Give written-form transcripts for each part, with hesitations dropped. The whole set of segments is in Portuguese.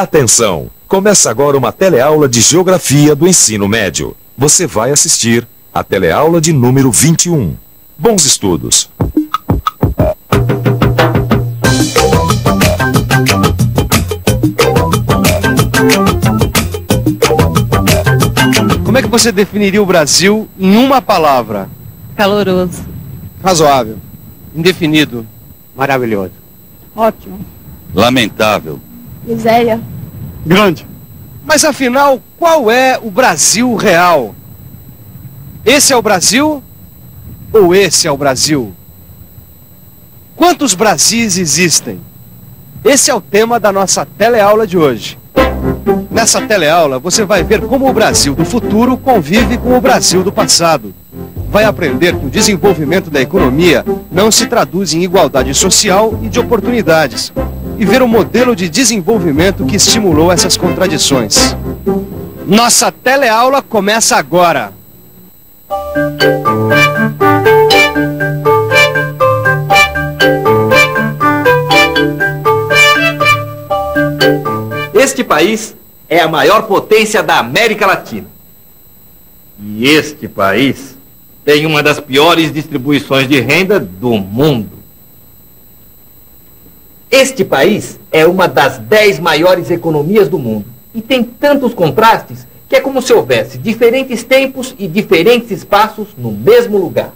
Atenção! Começa agora uma teleaula de Geografia do Ensino Médio. Você vai assistir a teleaula de número 21. Bons estudos! Como é que você definiria o Brasil em uma palavra? Caloroso. Razoável. Indefinido. Maravilhoso. Ótimo. Lamentável. Miséria. Grande. Mas afinal, qual é o Brasil real? Esse é o Brasil? Ou esse é o Brasil? Quantos Brasis existem? Esse é o tema da nossa teleaula de hoje. Nessa teleaula, você vai ver como o Brasil do futuro convive com o Brasil do passado. Vai aprender que o desenvolvimento da economia não se traduz em igualdade social e de oportunidades. E ver o modelo de desenvolvimento que estimulou essas contradições. Nossa teleaula começa agora. Este país é a maior potência da América Latina. E este país tem uma das piores distribuições de renda do mundo. Este país é uma das 10 maiores economias do mundo. E tem tantos contrastes que é como se houvesse diferentes tempos e diferentes espaços no mesmo lugar.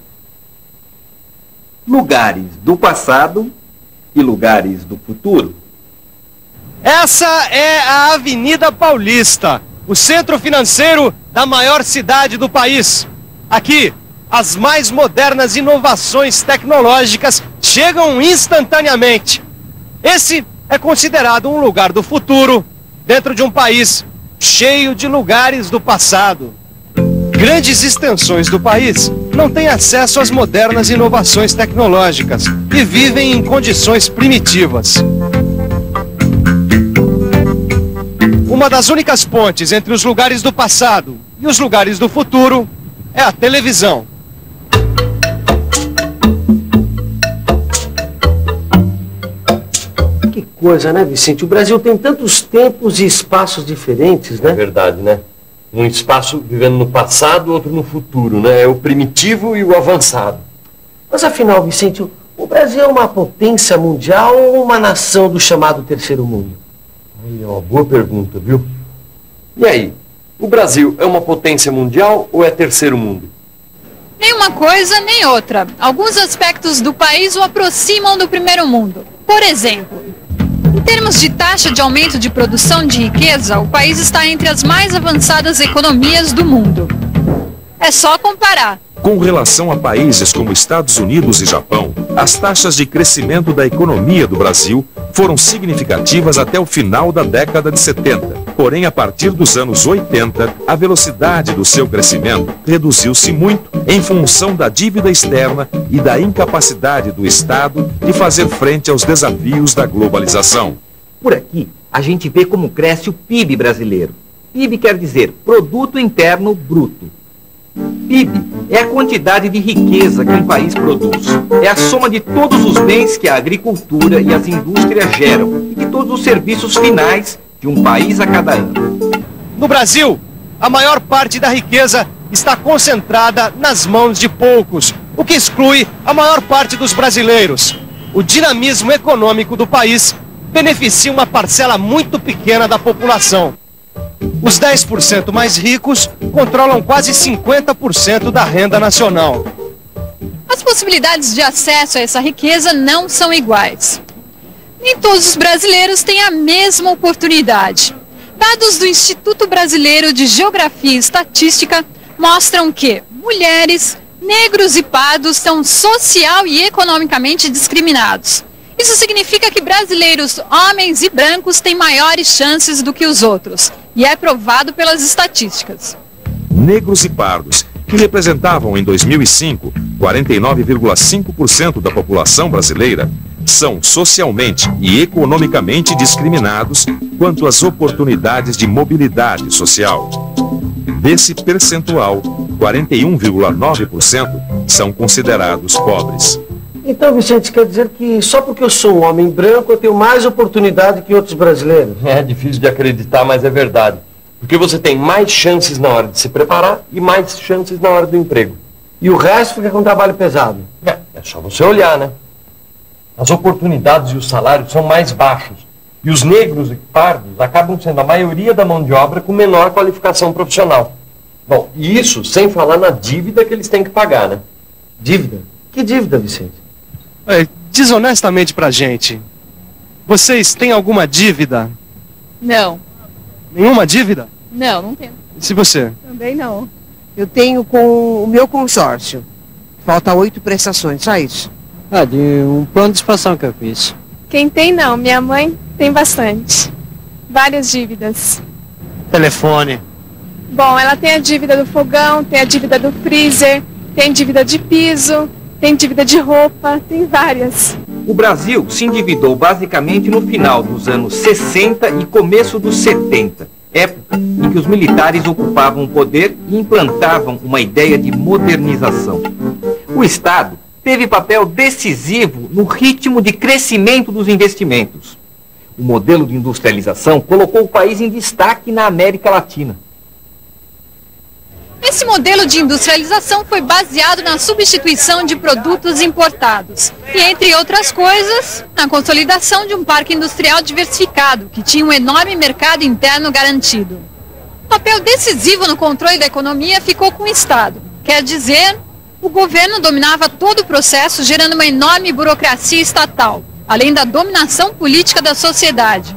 Lugares do passado e lugares do futuro. Essa é a Avenida Paulista, o centro financeiro da maior cidade do país. Aqui, as mais modernas inovações tecnológicas chegam instantaneamente. Esse é considerado um lugar do futuro, dentro de um país cheio de lugares do passado. Grandes extensões do país não têm acesso às modernas inovações tecnológicas e vivem em condições primitivas. Uma das únicas pontes entre os lugares do passado e os lugares do futuro é a televisão. Que coisa, né, Vicente? O Brasil tem tantos tempos e espaços diferentes, né? É verdade, né? Um espaço vivendo no passado, outro no futuro, né? É o primitivo e o avançado. Mas afinal, Vicente, o Brasil é uma potência mundial ou uma nação do chamado terceiro mundo? É uma boa pergunta, viu? E aí, o Brasil é uma potência mundial ou é terceiro mundo? Nem uma coisa, nem outra. Alguns aspectos do país o aproximam do primeiro mundo. Por exemplo, em termos de taxa de aumento de produção de riqueza, o país está entre as mais avançadas economias do mundo. É só comparar. Com relação a países como Estados Unidos e Japão, as taxas de crescimento da economia do Brasil foram significativas até o final da década de 70. Porém, a partir dos anos 80, a velocidade do seu crescimento reduziu-se muito em função da dívida externa e da incapacidade do Estado de fazer frente aos desafios da globalização. Por aqui, a gente vê como cresce o PIB brasileiro. PIB quer dizer Produto Interno Bruto. PIB é a quantidade de riqueza que um país produz. É a soma de todos os bens que a agricultura e as indústrias geram e de todos os serviços finais de um país a cada ano. No Brasil, a maior parte da riqueza está concentrada nas mãos de poucos, o que exclui a maior parte dos brasileiros. O dinamismo econômico do país beneficia uma parcela muito pequena da população. Os 10% mais ricos controlam quase 50% da renda nacional. As possibilidades de acesso a essa riqueza não são iguais. Nem todos os brasileiros têm a mesma oportunidade. Dados do Instituto Brasileiro de Geografia e Estatística mostram que mulheres, negros e pardos são social e economicamente discriminados. Isso significa que brasileiros, homens e brancos têm maiores chances do que os outros, e é provado pelas estatísticas. Negros e pardos, que representavam em 2005 49,5% da população brasileira, são socialmente e economicamente discriminados quanto às oportunidades de mobilidade social. Desse percentual, 41,9% são considerados pobres. Então, Vicente, quer dizer que só porque eu sou um homem branco eu tenho mais oportunidade que outros brasileiros? É difícil de acreditar, mas é verdade. Porque você tem mais chances na hora de se preparar e mais chances na hora do emprego. E o resto fica com trabalho pesado? É só você olhar, né? As oportunidades e os salários são mais baixos. E os negros e pardos acabam sendo a maioria da mão de obra com menor qualificação profissional. Bom, e isso sem falar na dívida que eles têm que pagar, né? Dívida? Que dívida, Vicente? Desonestamente pra gente, vocês têm alguma dívida? Não. Nenhuma dívida? Não, não tenho. E se você? Também não. Eu tenho com o meu consórcio. Falta 8 prestações, só isso. De um plano de expansão que eu fiz. Quem tem não, minha mãe tem bastante. Várias dívidas. Telefone. Bom, ela tem a dívida do fogão, tem a dívida do freezer, tem dívida de piso, tem dívida de roupa, tem várias. O Brasil se endividou basicamente no final dos anos 60 e começo dos 70, época em que os militares ocupavam o poder e implantavam uma ideia de modernização. O Estado teve papel decisivo no ritmo de crescimento dos investimentos. O modelo de industrialização colocou o país em destaque na América Latina. Esse modelo de industrialização foi baseado na substituição de produtos importados e, entre outras coisas, na consolidação de um parque industrial diversificado, que tinha um enorme mercado interno garantido. O papel decisivo no controle da economia ficou com o Estado. Quer dizer, o governo dominava todo o processo, gerando uma enorme burocracia estatal, além da dominação política da sociedade.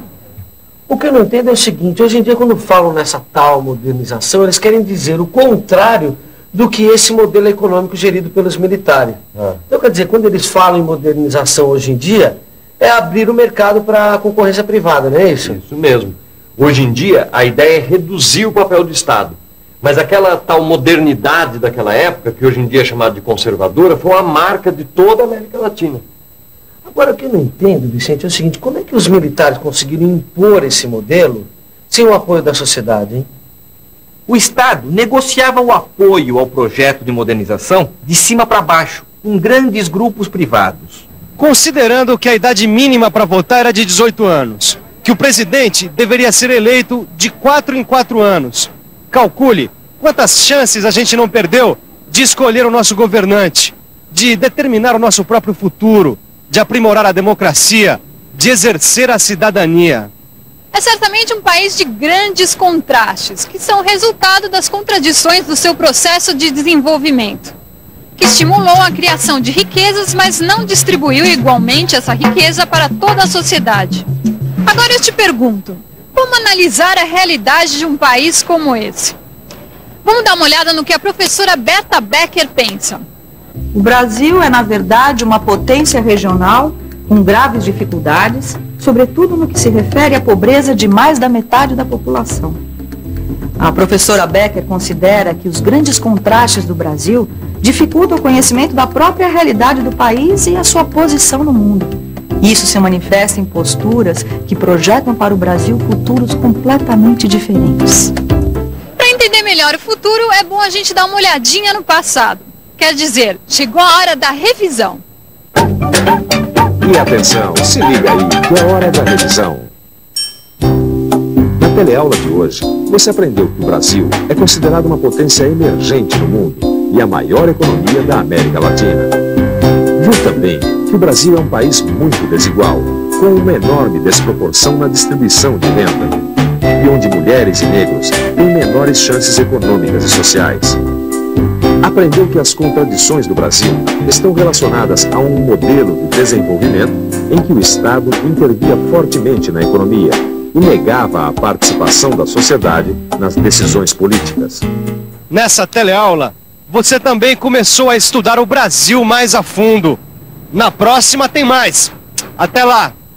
O que eu não entendo é o seguinte, hoje em dia quando falam nessa tal modernização, eles querem dizer o contrário do que esse modelo econômico gerido pelos militares. Então quer dizer, quando eles falam em modernização hoje em dia, é abrir o mercado para a concorrência privada, não é isso? Isso mesmo. Hoje em dia, a ideia é reduzir o papel do Estado. Mas aquela tal modernidade daquela época, que hoje em dia é chamada de conservadora, foi uma marca de toda a América Latina. Agora, o que eu não entendo, Vicente, é o seguinte, como é que os militares conseguiram impor esse modelo sem o apoio da sociedade, hein? O Estado negociava o apoio ao projeto de modernização de cima para baixo, com grandes grupos privados. Considerando que a idade mínima para votar era de 18 anos, que o presidente deveria ser eleito de 4 em 4 anos, calcule quantas chances a gente não perdeu de escolher o nosso governante, de determinar o nosso próprio futuro, de aprimorar a democracia, de exercer a cidadania. É certamente um país de grandes contrastes, que são resultado das contradições do seu processo de desenvolvimento, que estimulou a criação de riquezas, mas não distribuiu igualmente essa riqueza para toda a sociedade. Agora eu te pergunto, como analisar a realidade de um país como esse? Vamos dar uma olhada no que a professora Berta Becker pensa. O Brasil é, na verdade, uma potência regional com graves dificuldades, sobretudo no que se refere à pobreza de mais da metade da população. A professora Becker considera que os grandes contrastes do Brasil dificultam o conhecimento da própria realidade do país e a sua posição no mundo. Isso se manifesta em posturas que projetam para o Brasil futuros completamente diferentes. Para entender melhor o futuro, é bom a gente dar uma olhadinha no passado. Quer dizer, chegou a hora da revisão. E atenção, se liga aí, que é hora da revisão. Na teleaula de hoje, você aprendeu que o Brasil é considerado uma potência emergente no mundo e a maior economia da América Latina. Viu também que o Brasil é um país muito desigual, com uma enorme desproporção na distribuição de renda, e onde mulheres e negros têm menores chances econômicas e sociais. Aprendeu que as contradições do Brasil estão relacionadas a um modelo de desenvolvimento em que o Estado intervia fortemente na economia e negava a participação da sociedade nas decisões políticas. Nessa teleaula, você também começou a estudar o Brasil mais a fundo. Na próxima tem mais. Até lá!